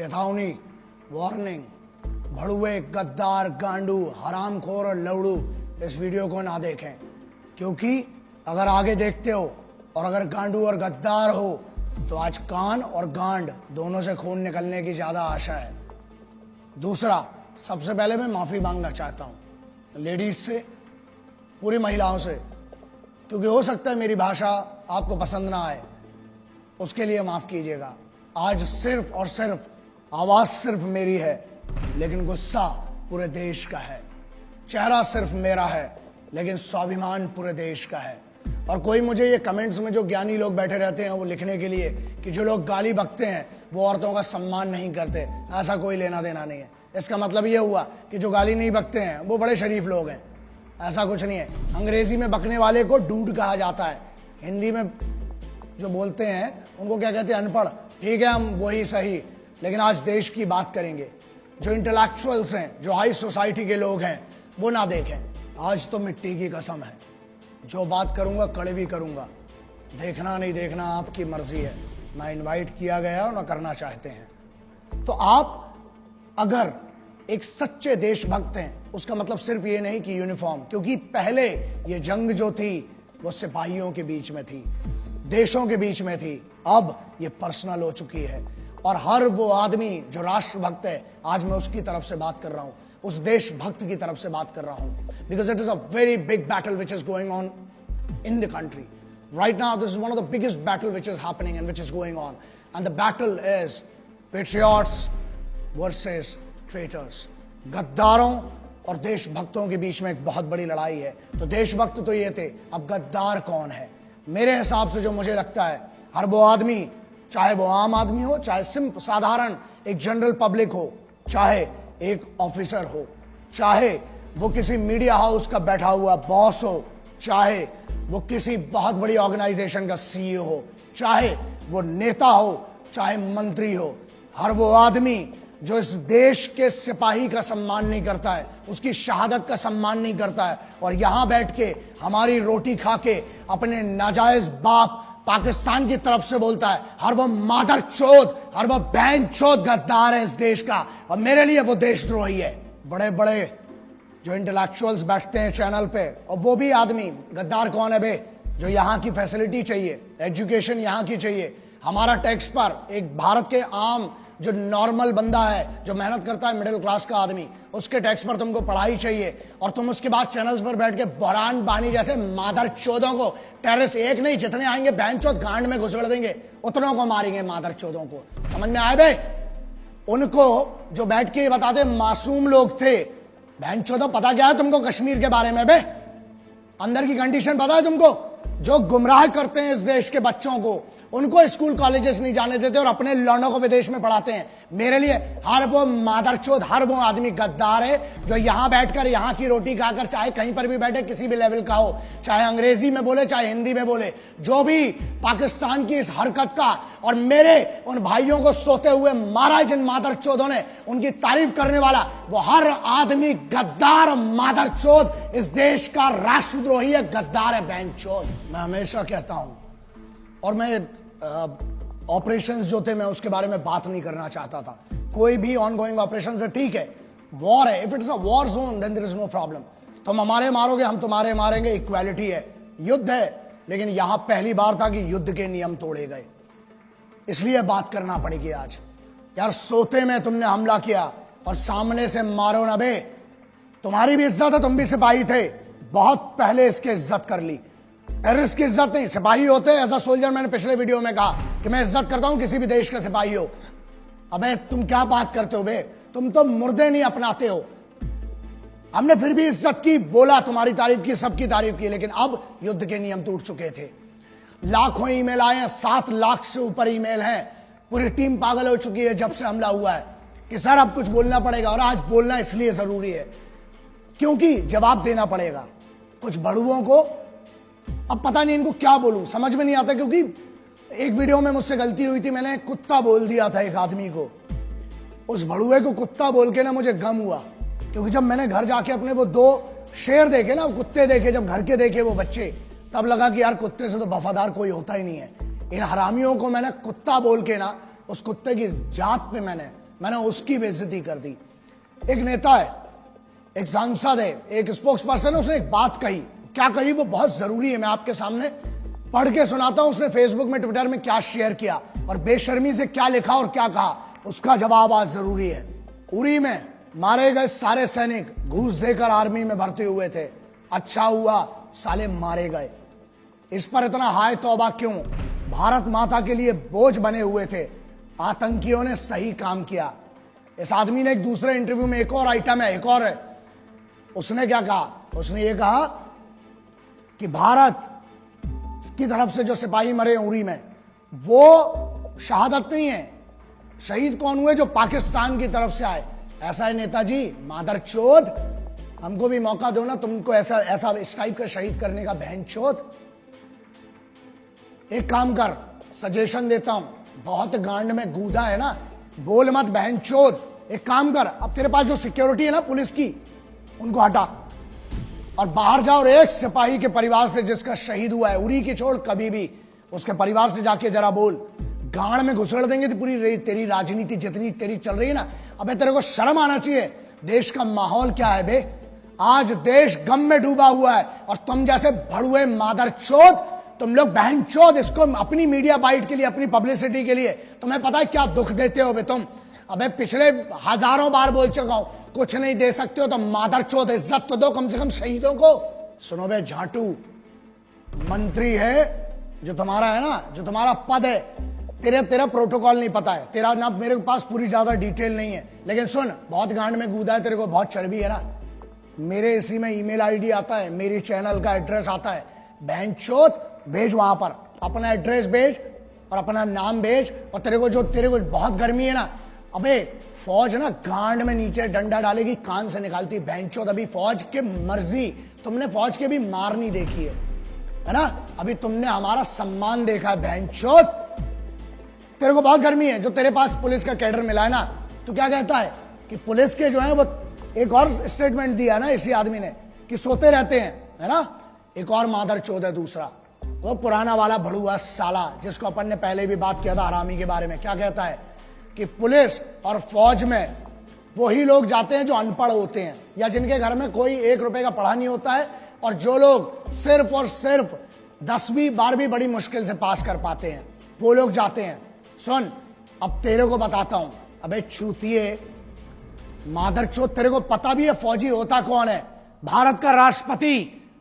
चेतावनी, वार्निंग, भड़ुए, गद्दार, गांडू, हरामखोर और लवड़ू इस वीडियो को ना देखें, क्योंकि अगर आगे देखते हो और अगर गांडू और गद्दार हो तो आज कान और गांड दोनों से खून निकलने की ज्यादा आशा है। दूसरा, सबसे पहले मैं माफी मांगना चाहता हूं लेडीज से, पूरी महिलाओं से, क्योंकि हो सकता है मेरी भाषा आपको पसंद ना आए, उसके लिए माफ कीजिएगा। आज सिर्फ और सिर्फ आवाज सिर्फ मेरी है, लेकिन गुस्सा पूरे देश का है। चेहरा सिर्फ मेरा है, लेकिन स्वाभिमान पूरे देश का है। और कोई मुझे ये कमेंट्स में जो ज्ञानी लोग बैठे रहते हैं वो लिखने के लिए कि जो लोग गाली बकते हैं वो औरतों का सम्मान नहीं करते, ऐसा कोई लेना देना नहीं है। इसका मतलब ये हुआ कि जो गाली नहीं बकते हैं वो बड़े शरीफ लोग हैं, ऐसा कुछ नहीं है। अंग्रेजी में बकने वाले को डूड कहा जाता है, हिंदी में जो बोलते हैं उनको क्या कहते हैं, अनपढ़। ठीक है, हम वही सही, लेकिन आज देश की बात करेंगे। जो इंटेलेक्चुअल्स हैं, जो हाई सोसाइटी के लोग हैं, वो ना देखें। आज तो मिट्टी की कसम है, जो बात करूंगा कड़वी करूंगा, देखना नहीं देखना आपकी मर्जी है। ना इनवाइट किया गया और ना करना चाहते हैं। तो आप अगर एक सच्चे देशभक्त हैं, उसका मतलब सिर्फ ये नहीं कि यूनिफॉर्म, क्योंकि पहले ये जंग जो थी वो सिपाहियों के बीच में थी, देशों के बीच में थी, अब ये पर्सनल हो चुकी है। और हर वो आदमी जो राष्ट्रभक्त है, आज मैं उसकी तरफ से बात कर रहा हूं, उस देशभक्त की तरफ से बात कर रहा हूं, because it is a very big battle which is going on in the country right now. This is one of the biggest battle which is happening and which is going on, and the battle is patriots versus traitors. गद्दारों और देशभक्तों के बीच में एक बहुत बड़ी लड़ाई है। तो देशभक्त तो ये थे, अब गद्दार कौन है? मेरे हिसाब से जो मुझे लगता है, हर वो आदमी, चाहे वो आम आदमी हो, चाहे सिंपल साधारण एक जनरल पब्लिक हो, चाहे एक ऑफिसर हो, चाहे वो किसी मीडिया हाउस का बैठा हुआ बॉस हो, चाहे वो किसी बहुत बड़ी ऑर्गेनाइजेशन का सीईओ हो, चाहे वो नेता हो, चाहे मंत्री हो, हर वो आदमी जो इस देश के सिपाही का सम्मान नहीं करता है, उसकी शहादत का सम्मान नहीं करता है, और यहां बैठ के हमारी रोटी खा के अपने नाजायज बाप पाकिस्तान की तरफ से बोलता है, हर वो मादर चोद, हर वो बहन चोद गद्दार है इस देश का, और मेरे लिए वो देशद्रोही है। बड़े बड़े जो इंटेलेक्चुअल्स बैठते हैं चैनल पे, और वो भी आदमी, गद्दार कौन है बे? जो यहाँ की फैसिलिटी चाहिए, एजुकेशन यहाँ की चाहिए, हमारा टैक्स पर एक भारत के आम जो नॉर्मल बंदा है, जो मेहनत करता है, मिडिल क्लास का आदमी, उसके टैक्स पर तुमको पढ़ाई चाहिए, और तुम उसके बाद चैनल्स पर बैठ के बहरान बानी जैसे मादर चोदों को, टेररिस्ट एक नहीं जितने आएंगे बहन चोद गांड में घुसड़ देंगे, उतनों को मारेंगे मादर चोदों को। समझ में आए बे? उनको जो बैठ के बताते मासूम लोग थे, बहन चोदो पता क्या है तुमको कश्मीर के बारे में बे? अंदर की कंडीशन पता है तुमको? जो गुमराह करते हैं इस देश के बच्चों को, उनको स्कूल कॉलेजेस नहीं जाने देते और अपने लौंडों को विदेश में पढ़ाते हैं। मेरे लिए हर वो मादरचोद, हर वो आदमी गद्दार है जो यहां बैठकर यहां की रोटी खाकर, चाहे कहीं पर भी बैठे, किसी भी लेवल का हो, चाहे अंग्रेजी में बोले चाहे हिंदी में बोले, जो भी पाकिस्तान की इस हरकत का और मेरे उन भाइयों को सोते हुए मारा जिन मादरचोदों ने, उनकी तारीफ करने वाला वो हर आदमी गद्दार मादरचोद, इस देश का राष्ट्रद्रोही है, गद्दार है, बहनचोद। मैं हमेशा कहता हूं, और मैं ऑपरेशंस जो थे मैं उसके बारे में बात नहीं करना चाहता था। कोई भी ऑनगोइंग ऑपरेशन है, ठीक है, वॉर है, if it is a war zone then there is no problem. तुम हमारे मारोगे, हम तुम्हारे मारेंगे, इक्वालिटी है, युद्ध है। लेकिन यहां पहली बार था कि युद्ध के नियम तोड़े गए, इसलिए बात करना पड़ेगी आज। यार सोते में तुमने हमला किया और सामने से मारो ना बे। तुम्हारी भी इज्जत है, तुम भी सिपाही थे, बहुत पहले इसकी इज्जत कर ली। टेररिस्ट की इज्जत नहीं, सिपाही होते हैं एज अ सोल्जर। मैंने पिछले वीडियो में कहा कि मैं इज्जत करता हूं किसी भी देश का सिपाही हो। अबे तुम क्या बात करते हो बे? तुम तो मुर्दे नहीं अपनाते हो। हमने फिर भी इज्जत की, बोला, तुम्हारी तारीफ की, सबकी तारीफ की, लेकिन अब युद्ध के नियम टूट चुके थे। लाखों ईमेल आए हैं, 7 लाख से ऊपर ईमेल हैं। पूरी टीम पागल हो चुकी है जब से हमला हुआ है कि सर अब कुछ बोलना पड़ेगा। और आज बोलना इसलिए जरूरी है क्योंकि जवाब देना पड़ेगा। कुछ बड़ुओं को अब पता नहीं इनको क्या बोलूं, समझ में नहीं आता, क्योंकि एक वीडियो में मुझसे गलती हुई थी, मैंने कुत्ता बोल दिया था एक आदमी को। उस भड़ुए को कुत्ता बोल के ना मुझे गम हुआ, क्योंकि जब मैंने घर जाके अपने वो 2 शेर देखे ना, कुत्ते देखे, जब घर के देखे वो बच्चे, तब लगा कि यार कुत्ते से तो वफादार कोई होता ही नहीं है। इन हरामियों को मैंने कुत्ता बोल के ना, उस कुत्ते की जात पे मैंने मैंने उसकी बेइज्जती कर दी। एक नेता है, एक सांसद है, एक स्पोक्स पर्सन है, उसने एक बात कही। क्या कही वो बहुत जरूरी है, मैं आपके सामने पढ़ के सुनाता हूं। उसने फेसबुक में, ट्विटर में क्या शेयर किया और बेशर्मी से क्या लिखा और क्या कहा, उसका जवाब आज जरूरी है। उरी में मारे गए सारे सैनिक घूस देकर आर्मी में भर्ती हुए थे, अच्छा हुआ साले मारे गए। इस पर इतना हाय तौबा क्यों? भारत माता के लिए बोझ बने हुए थे, आतंकियों ने सही काम किया। इस आदमी ने एक दूसरे इंटरव्यू में, एक और आइटम है, एक और है, उसने क्या कहा? उसने ये कहा कि भारत की तरफ से जो सिपाही मरे उरी में, वो शहादत नहीं है। शहीद कौन हुए? जो पाकिस्तान की तरफ से आए। ऐसा है नेताजी, मादरचोद, हमको भी मौका दो ना, तुमको ऐसा ऐसा इस टाइप का शहीद करने का, बहनचोद। एक काम कर, सजेशन देता हूं, बहुत गांड में गूदा है ना, बोल मत बहनचोद। एक काम कर, अब तेरे पास जो सिक्योरिटी है ना पुलिस की, उनको हटा और बाहर जाओ और एक सिपाही के परिवार से जिसका शहीद हुआ है, उरी की छोड़, कभी भी उसके परिवार से जाके जरा बोल। गांड में घुसड़ देंगे तो पूरी तेरी राजनीति जितनी तेरी चल रही है ना, अबे तेरे को शर्म आना चाहिए। देश का माहौल क्या है बे? आज देश गम में डूबा हुआ है और तुम जैसे भड़ुए मादरचोद, तुम लोग बहनचोद, इसको अपनी मीडिया बाइट के लिए, अपनी पब्लिसिटी के लिए, तुम्हें पता है क्या दुख देते हो बे तुम? अबे पिछले हजारों बार बोल चुका हूं, कुछ नहीं दे सकते हो तो मादरचोद इज्जत तो दो कम से कम शहीदों को। सुनो बे झाटू, मंत्री है जो तुम्हारा है ना, जो तुम्हारा पद है, तेरा प्रोटोकॉल नहीं पता है, तेरा ना मेरे पास पूरी ज्यादा डिटेल नहीं है, लेकिन सुन, बहुत गांड में कूदा है, तेरे को बहुत चर्बी है ना। मेरे इसी में ईमेल आईडी आता है, मेरी चैनल का एड्रेस आता है, बहनचोद भेज, वहां पर अपना एड्रेस भेज और अपना नाम भेज। और तेरे को बहुत गर्मी है ना, अबे फौज ना गांड में नीचे डंडा डालेगी, कान से निकालती बहनचोद। अभी फौज के मर्जी, तुमने फौज के भी मार नहीं देखी है ना? अभी तुमने हमारा सम्मान देखा है बहनचोद। तेरे को बहुत गर्मी है, जो तेरे पास पुलिस का कैडर मिला है ना, तो क्या कहता है कि पुलिस के जो है वो, एक और स्टेटमेंट दिया ना इसी आदमी ने कि सोते रहते हैं, है ना? एक और मादरचोद है दूसरा, वो पुराना वाला भड़ुआ साला जिसको अपन ने पहले भी बात किया था हरामी के बारे में। क्या कहता है कि पुलिस और फौज में वही लोग जाते हैं जो अनपढ़ होते हैं या जिनके घर में कोई 1 रुपए का पढ़ा नहीं होता है, और जो लोग सिर्फ और सिर्फ 10वीं 12वीं बड़ी मुश्किल से पास कर पाते हैं, वो लोग जाते हैं। सुन, अब तेरे को बताता हूं, अबे चूतिए मादरचोद, तेरे को पता भी है फौजी होता कौन है? भारत का राष्ट्रपति,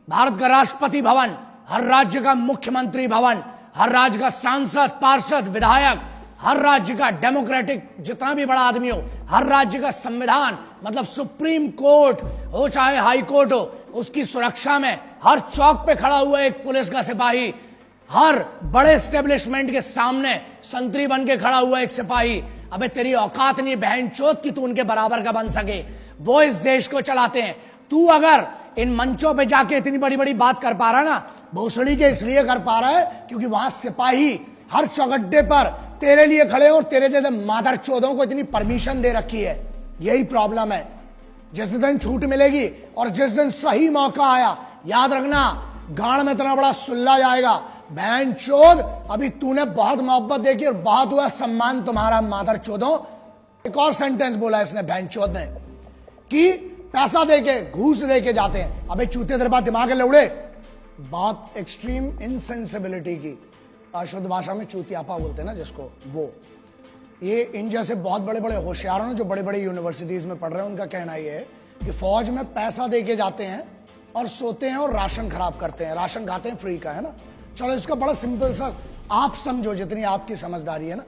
भारत का राष्ट्रपति भवन, हर राज्य का मुख्यमंत्री भवन, हर राज्य का सांसद, पार्षद, विधायक, हर राज्य का डेमोक्रेटिक जितना भी बड़ा आदमी हो, हर राज्य का संविधान, मतलब सुप्रीम कोर्ट हो चाहे हाई कोर्ट हो, उसकी सुरक्षा में हर चौक पे खड़ा हुआ एक पुलिस का सिपाही, हर बड़े एस्टेब्लिशमेंट के सामने संतरी बन के खड़ा हुआ एक सिपाही। अबे तेरी औकात नहीं बहनचोद कि तू उनके बराबर का बन सके। वो इस देश को चलाते हैं। तू अगर इन मंचों पे जाके इतनी बड़ी बड़ी बात कर पा रहा है ना, भोसड़ी के इसलिए कर पा रहा है क्योंकि वहां सिपाही हर चौगड्डे पर तेरे लिए खड़े और तेरे जैसे मादरचोदों को इतनी परमिशन दे रखी है। यही प्रॉब्लम है। जिस दिन छूट मिलेगी और जिस दिन सही मौका आया, याद रखना गांड में इतना बड़ा सुल्ला जाएगा। बहनचोद, अभी तूने बहुत मोहब्बत देखी और बहुत हुआ सम्मान तुम्हारा मादरचोदों। एक और सेंटेंस बोला इसने बहनचोद ने कि पैसा देके, घूस देके जाते हैं। अबे चूते तेरे पास दिमाग है लौड़े? बात एक्सट्रीम इनसेंसिबिलिटी की, शुद्ध भाषा में चूतियापा बोलते हैं ना जिसको, वो ये इन जैसे बहुत बड़े बड़े होशियारों ने जो बड़े बड़े यूनिवर्सिटीज में पढ़ रहे हैं, उनका कहना ये है कि फौज में पैसा देके जाते हैं और सोते हैं और राशन खराब करते हैं, राशन खाते हैं फ्री का, है ना? चलो इसका बड़ा सिंपल सा आप समझो, जितनी आपकी समझदारी है ना,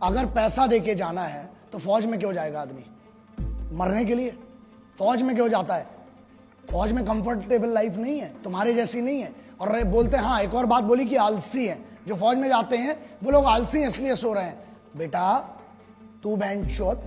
अगर पैसा देके जाना है तो फौज में क्यों जाएगा आदमी? मरने के लिए। फौज में क्यों जाता है? फौज में कंफर्टेबल लाइफ नहीं है, तुम्हारे जैसी नहीं है। और बोलते हैं, हाँ एक और बात बोली कि आलसी है जो फौज में जाते हैं, वो लोग आलसी हैं इसलिए सो रहे हैं। बेटा तू बहनचोद,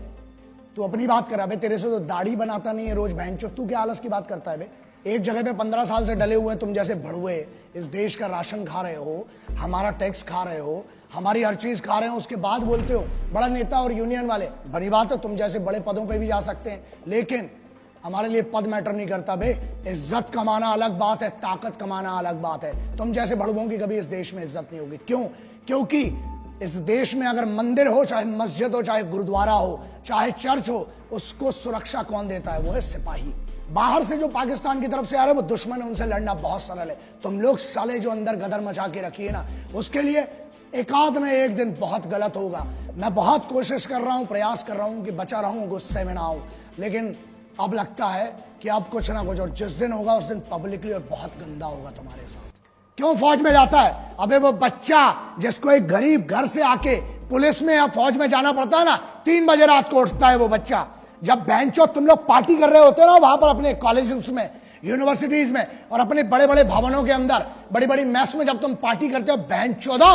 तू अपनी बात कर रहा है, तेरे से तो दाढ़ी बनाता नहीं है रोज बहनचोद, तू क्या आलस की बात करता है बे? एक जगह पे 15 साल से डले हुए हैं तुम जैसे भड़ुए, इस देश का राशन खा रहे हो, हमारा टैक्स खा रहे हो, हमारी हर चीज खा रहे हो, उसके बाद बोलते हो बड़ा नेता और यूनियन वाले। बड़ी बात है, तुम जैसे बड़े पदों पे भी जा सकते हैं, लेकिन हमारे लिए पद मैटर नहीं करता बे। इज्जत कमाना अलग बात है, ताकत कमाना अलग बात है। तुम जैसे भड़ुओं की कभी इस देश में इज्जत नहीं होगी। क्यों? क्योंकि इस देश में अगर मंदिर हो, चाहे मस्जिद हो, चाहे गुरुद्वारा हो, चाहे चर्च हो, उसको सुरक्षा कौन देता है? वो है सिपाही। बाहर से जो पाकिस्तान की तरफ से आ रहे हैं वो दुश्मन है, उनसे लड़ना बहुत सरल है। तुम लोग साले जो अंदर गदर मचा के रखी है ना, उसके लिए एकाध न एक दिन बहुत गलत होगा। मैं बहुत कोशिश कर रहा हूं, प्रयास कर रहा हूं कि बचा रहूं, गुस्से में ना आऊं, लेकिन अब लगता है कि अब कुछ ना कुछ, और जिस दिन होगा उस दिन पब्लिकली और बहुत गंदा होगा तुम्हारे साथ। क्यों फौज में जाता है? अबे वो बच्चा जिसको एक गरीब घर से आके पुलिस में या फौज में जाना पड़ता है ना, 3 बजे रात को उठता है वो बच्चा। जब बेंचो तुम लोग पार्टी कर रहे होते हो ना वहां पर अपने कॉलेजेस में, यूनिवर्सिटीज में और अपने बड़े बड़े भवनों के अंदर, बड़ी बड़ी मेस में, जब तुम पार्टी करते हो बेंचो दो,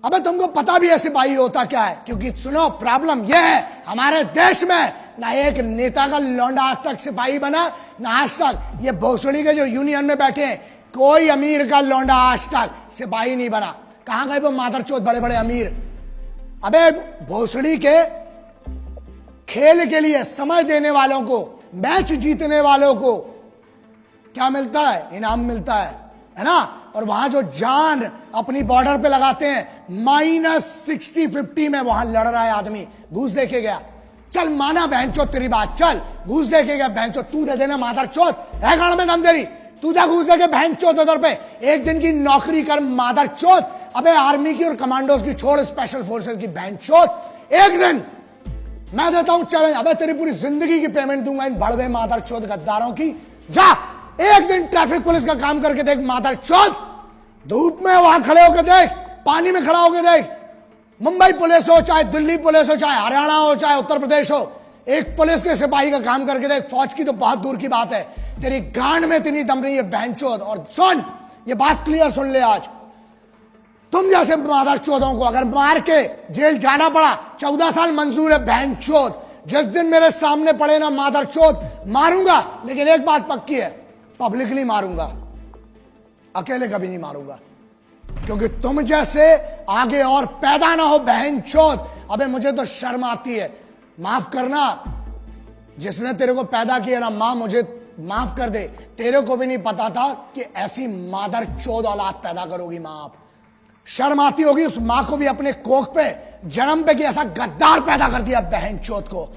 अबे तुमको पता भी है सिपाही होता क्या है? क्योंकि सुनो, प्रॉब्लम यह है हमारे देश में, ना एक नेता का लौंडा आज तक सिपाही बना, ना आज तक ये भोसड़ी के जो यूनियन में बैठे हैं, कोई अमीर का लौंडा आज तक सिपाही नहीं बना। कहां गए वो मादरचोद बड़े बड़े अमीर? अबे भोसड़ी के खेल के लिए समय देने वालों को, मैच जीतने वालों को क्या मिलता है? इनाम मिलता है ना? और वहां जो जान अपनी बॉर्डर पे लगाते हैं, -60-50 में वहां लड़ रहा है आदमी, घूस देके गया। चल माना बहनचोद तेरी बात, चल घूस देके गया बहनचोद, तू दे देना मादरचोद, है गाड़ में दम तेरी, तू जा घूस देके बहनचोद उधर पे, एक दिन की नौकरी कर मादरचोद। अबे आर्मी की और कमांडोज की छोड़, स्पेशल फोर्सेस की बहनचोद, एक दिन मैं देता हूं चैलेंज, अबे तेरी पूरी जिंदगी की पेमेंट दूंगा इन बड़वे मादरचोद गद्दारों की। जा एक दिन ट्रैफिक पुलिस का काम करके देख मादरचोद, धूप में वहां खड़े होकर देख, पानी में खड़ा होकर देख, मुंबई पुलिस हो, चाहे दिल्ली पुलिस हो, चाहे हरियाणा हो, चाहे उत्तर प्रदेश हो, एक पुलिस के सिपाही का काम करके देख। फौज की तो बहुत दूर की बात है, तेरी गांड में इतनी दम नहीं है बहनचोद। और सुन, ये बात क्लियर सुन ले, आज तुम जैसे मादरचोदों को अगर मार के जेल जाना पड़ा, 14 साल मंजूर है बहनचोद। जिस दिन मेरे सामने पड़े ना मादरचोद, मारूंगा, लेकिन एक बात पक्की है, पब्लिकली मारूंगा, अकेले कभी नहीं मारूंगा, क्योंकि तुम जैसे आगे और पैदा ना हो बहनचोद। अबे मुझे तो शर्म आती है, माफ करना, जिसने तेरे को पैदा किया ना, मां मुझे माफ कर दे, तेरे को भी नहीं पता था कि ऐसी मादरचोद औलाद पैदा करोगी मां आप। शर्म आती होगी उस मां को भी अपने कोख पे जन्म पे कि ऐसा गद्दार पैदा कर दिया बहनचोद को।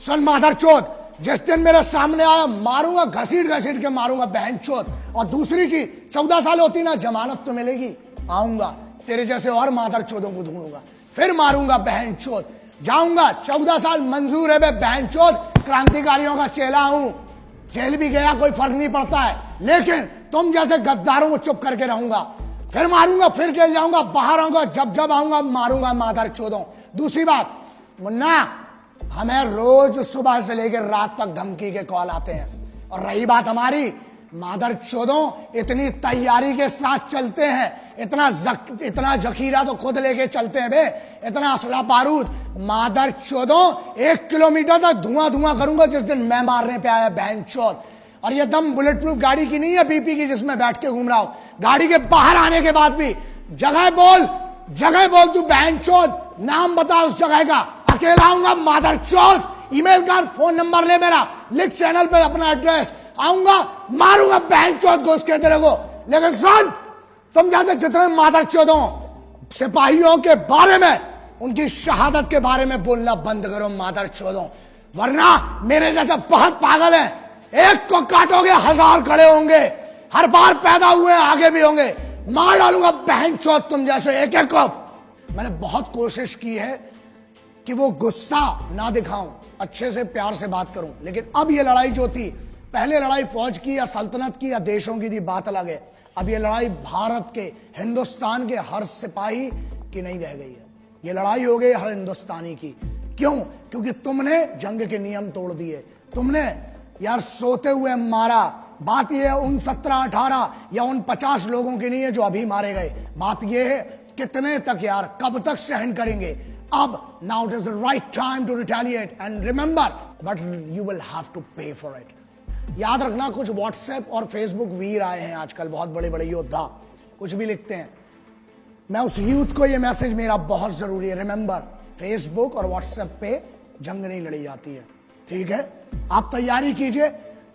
सुन मादरचोद, जिस दिन मेरे सामने आया मारूंगा, घसीट घसीट के मारूंगा बहनचोद। और दूसरी चीज, 14 साल होती ना, जमानत तो मिलेगी, आऊंगा तेरे जैसे और मादरचोदों को ढूंढूंगा, फिर मारूंगा बहनचोद, जाऊंगा। 14 साल मंजूर है बहनचोद, क्रांतिकारियों का चेला हूं, जेल भी गया कोई फर्क नहीं पड़ता है, लेकिन तुम जैसे गद्दारों को चुप करके रहूंगा, फिर मारूंगा, फिर जेल जाऊंगा, बाहर आऊंगा, जब जब आऊंगा मारूंगा मादरचोदों। दूसरी बात मुन्ना, हमें रोज सुबह से लेकर रात तक धमकी के कॉल आते हैं, और रही बात हमारी, मादरचोदों इतनी तैयारी के साथ चलते हैं, इतना जखीरा तो खुद लेके चलते हैं बे, इतना असला बारूद। मादरचोदों 1 किलोमीटर तक धुआं धुआं करूंगा जिस दिन मैं मारने पे आया बहनचोद। और ये दम बुलेट प्रूफ गाड़ी की नहीं है बीपी की जिसमें बैठ के घूम रहा हूं, गाड़ी के बाहर आने के बाद भी जगह बोल तू बहनचोद, नाम बता उस जगह का, अकेला आऊंगा मादरचोद, ईमेल कर, फोन नंबर ले मेरा, लिख चैनल पे अपना एड्रेस, आऊंगा मारूंगा बहनचोद को उसके तेरे को। लेकिन सुन, तुम जैसे जितने मादरचोदों सिपाहियों के बारे में, उनकी शहादत के बारे में बोलना बंद करो मादरचोदों, वरना मेरे जैसे बहुत पागल है, एक को काटोगे 1000 खड़े होंगे, हर बार पैदा हुए आगे भी होंगे, मार डालूंगा बहनचोद तुम जैसे एक एक को। मैंने बहुत कोशिश की है कि वो गुस्सा ना दिखाऊं, अच्छे से प्यार से बात करूं, लेकिन अब ये लड़ाई जो थी, पहले लड़ाई फौज की या सल्तनत की या देशों की थी, बात अलग है। अब ये लड़ाई भारत के, हिंदुस्तान के हर सिपाही की नहीं रह गई है, ये लड़ाई हो गई हर हिंदुस्तानी की। क्यों? क्योंकि तुमने जंग के नियम तोड़ दिए, तुमने यार सोते हुए मारा। बात यह है उन 17-18 या उन 50 लोगों की नहीं है जो अभी मारे गए, बात यह है कितने तक यार, कब तक सहन करेंगे। अब now it is the right time to retaliate and remember, but you will have to pay for it. याद रखना, कुछ व्हाट्सएप और फेसबुक वीर आए हैं आजकल, बहुत बड़े बड़े योद्धा, कुछ भी लिखते हैं। मैं उस यूथ को ये मैसेज मेरा बहुत जरूरी है, रिमेंबर, फेसबुक और व्हाट्सएप पे जंग नहीं लड़ी जाती है, ठीक है? आप तैयारी कीजिए,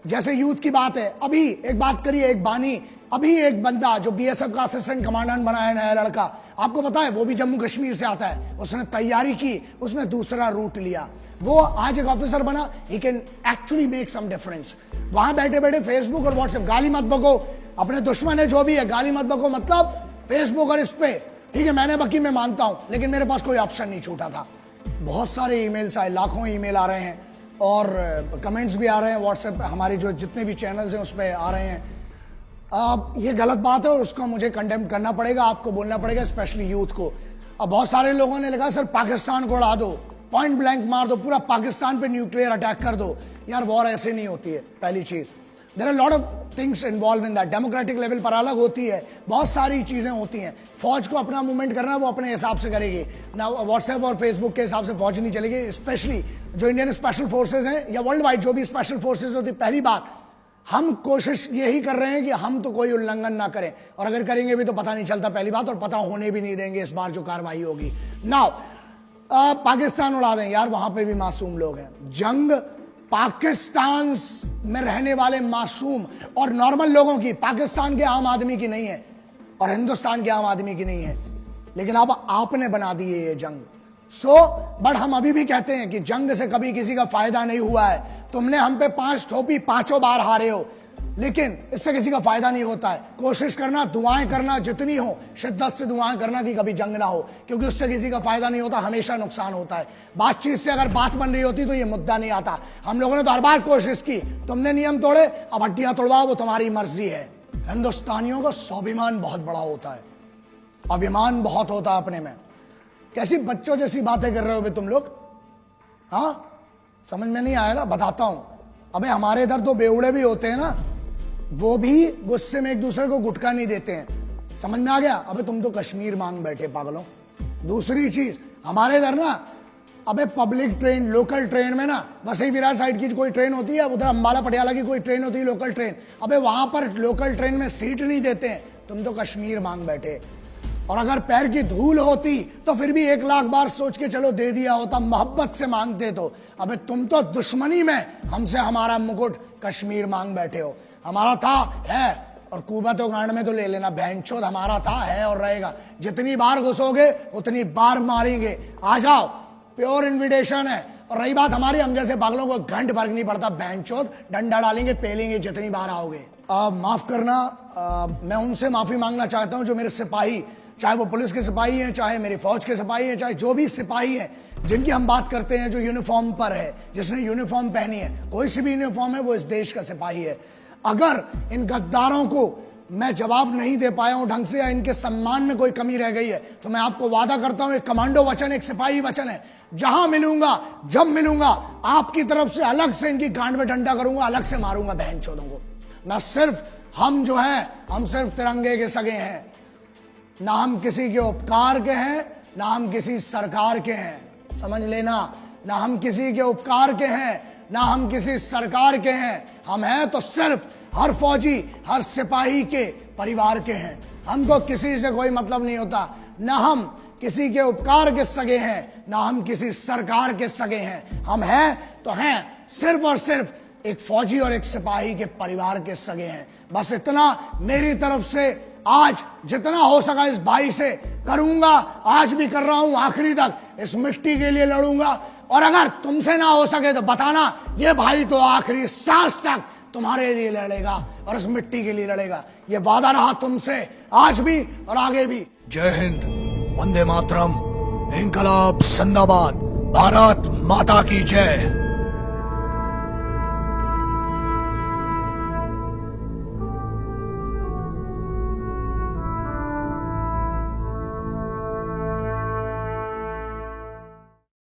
जैसे यूथ की बात है, अभी एक बात करिए, एक बानी, अभी एक बंदा जो बीएसएफ का असिस्टेंट कमांडेंट बना है, नया लड़का, आपको पता है वो भी जम्मू कश्मीर से आता है, उसने तैयारी की, उसने दूसरा रूट लिया, वो आज एक ऑफिसर बना। He can actually make some difference. वहां बैठे बैठे फेसबुक और व्हाट्सएप, गाली मत बको, अपने दुश्मन है जो भी है, गाली मत बको, मतलब फेसबुक और इस पे ठीक है मैंने बकी, मैं मानता हूं, लेकिन मेरे पास कोई ऑप्शन नहीं छूटा था। बहुत सारे ईमेल्स आए, लाखों ईमेल आ रहे हैं और कमेंट्स भी आ रहे हैं व्हाट्सएप, हमारी जो जितने भी चैनल्स हैं उस पर आ रहे हैं। ये गलत बात है और उसको मुझे कंडेम करना पड़ेगा, आपको बोलना पड़ेगा, स्पेशली यूथ को। अब बहुत सारे लोगों ने लिखा सर पाकिस्तान को उड़ा दो, पॉइंट ब्लैंक मार दो, पूरा पाकिस्तान पे न्यूक्लियर अटैक कर दो। यार वॉर ऐसे नहीं होती है, पहली चीज। There are lot of things involve in that. Democratic level पर अलग होती है, बहुत सारी चीजें होती हैं। फौज को अपना मूवमेंट करना है, वो अपने हिसाब से करेगी ना, व्हाट्सएप और फेसबुक के हिसाब से फौज नहीं चलेगी। स्पेशली जो इंडियन स्पेशल फोर्सेज हैं या वर्ल्ड वाइड जो भी स्पेशल फोर्सेज होती, पहली बात हम कोशिश यही कर रहे हैं कि हम तो कोई उल्लंघन ना करें, और अगर करेंगे भी तो पता नहीं चलता, पहली बात, और पता होने भी नहीं देंगे इस बार जो कार्रवाई होगी। नाउ पाकिस्तान उड़ा दें, यार वहां पे भी मासूम लोग हैं। जंग पाकिस्तान में रहने वाले मासूम और नॉर्मल लोगों की, पाकिस्तान के आम आदमी की नहीं है और हिंदुस्तान के आम आदमी की नहीं है, लेकिन अब आपने बना दी है ये जंग। बट हम अभी भी कहते हैं कि जंग से कभी किसी का फायदा नहीं हुआ है। तुमने हम पे 5 थोपी, 5 बार हारे हो, लेकिन इससे किसी का फायदा नहीं होता है। कोशिश करना, दुआएं करना जितनी हो, शिद्दत से दुआएं करना कि कभी जंग ना हो, क्योंकि उससे किसी का फायदा नहीं होता, हमेशा नुकसान होता है। बातचीत से अगर बात बन रही होती तो ये मुद्दा नहीं आता। हम लोगों ने तो हर बार कोशिश की, तुमने नियम तोड़े, अब हड्डियां तोड़वाओ, वो तुम्हारी मर्जी है। हिंदुस्तानियों का स्वाभिमान बहुत बड़ा होता है, अभिमान बहुत होता है अपने में। कैसी बच्चों जैसी बातें कर रहे हो तुम लोग, हाँ समझ में नहीं आया ना, बताता हूं। अबे हमारे इधर तो बेवड़े भी होते हैं ना, वो भी गुस्से में एक दूसरे को गुटका नहीं देते हैं, समझ में आ गया। अबे तुम तो कश्मीर मांग बैठे पागलों। दूसरी चीज, हमारे इधर ना, अबे पब्लिक ट्रेन, लोकल ट्रेन में ना, वसई विरार साइड की कोई ट्रेन होती है, उधर अंबाला पटियाला की कोई ट्रेन होती है लोकल ट्रेन, अबे वहां पर लोकल ट्रेन में सीट नहीं देते हैं, तुम तो कश्मीर मांग बैठे। और अगर पैर की धूल होती तो फिर भी 1 लाख बार सोच के चलो दे दिया होता, मोहब्बत से मांगते तो। अबे तुम तो दुश्मनी में हमसे हमारा मुकुट कश्मीर मांग बैठे हो। हमारा था, है, और कुवत गांड में तो ले लेना, बहनचोद हमारा था, है और रहेगा। जितनी बार घुसोगे उतनी बार मारेंगे, आ जाओ, प्योर इन्विटेशन है। और रही बात हमारी, हम जैसे पागलों को घंट फर्क नहीं पड़ता, बहनचोद डंडा डालेंगे, पेलेंगे जितनी बार आओगे। माफ करना, मैं उनसे माफी मांगना चाहता हूं जो मेरे सिपाही, चाहे वो पुलिस के सिपाही हैं, चाहे मेरी फौज के सिपाही हैं, चाहे जो भी सिपाही हैं जिनकी हम बात करते हैं, जो यूनिफॉर्म पर है, जिसने यूनिफॉर्म पहनी है, कोई सी भी यूनिफॉर्म है, वो इस देश का सिपाही है। अगर इन गद्दारों को मैं जवाब नहीं दे पाया हूं ढंग से, या इनके सम्मान में कोई कमी रह गई है, तो मैं आपको वादा करता हूं, एक कमांडो वचन, एक सिपाही वचन है, जहां मिलूंगा, जब मिलूंगा, आपकी तरफ से अलग से इनकी गांड में डंडा करूंगा, अलग से मारूंगा बहनचोदों को। मैं सिर्फ, हम जो है, हम सिर्फ तिरंगे के सगे हैं, ना हम किसी के उपकार के हैं, ना हम किसी सरकार के हैं, समझ लेना। ना हम किसी के उपकार के हैं, ना हम किसी सरकार के हैं, हम हैं तो सिर्फ हर फौजी, हर सिपाही के परिवार के हैं। हमको किसी से कोई मतलब नहीं होता, ना हम किसी के उपकार के सगे हैं, ना हम किसी सरकार के सगे हैं। हम हैं तो हैं सिर्फ और सिर्फ एक फौजी और एक सिपाही के परिवार के सगे हैं। बस इतना मेरी तरफ से आज जितना हो सका इस भाई से करूंगा, आज भी कर रहा हूं, आखिरी तक इस मिट्टी के लिए लड़ूंगा। और अगर तुमसे ना हो सके तो बताना, ये भाई तो आखिरी सांस तक तुम्हारे लिए लड़ेगा और इस मिट्टी के लिए लड़ेगा। ये वादा रहा तुमसे, आज भी और आगे भी। जय हिंद, वंदे मातरम, इंकलाब जिंदाबाद, भारत माता की जय।